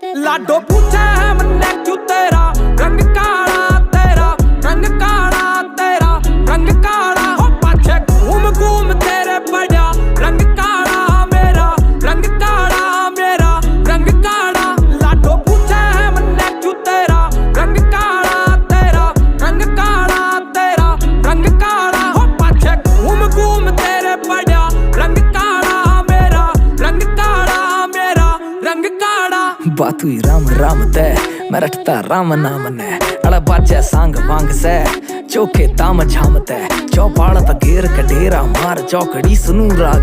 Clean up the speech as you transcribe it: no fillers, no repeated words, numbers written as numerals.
लाडो पूछे है मन्ने क्यों तेरा रंग काला, तेरा रंग काला, तेरा रंग काला। हो पाछे घूम घूम तेरे पड़ा रंग काला मेरा, रंग काला मेरा, रंग काला। लाडो पूछे है मन्ने क्यों तेरा रंग काला, तेरा रंग काला, तेरा रंग काला। हो पाछे घूम घूम तेरे पड़ा रंग काला मेरा, रंग काला मेरा, रंग काला। बात हुई राम राम ते मैं रटता राम नाम ने अड़ा बाजे सांग वांग से चौके ताम झाम ते चौपाल तक घेर कडेरा मार चौकड़ी सुनू राग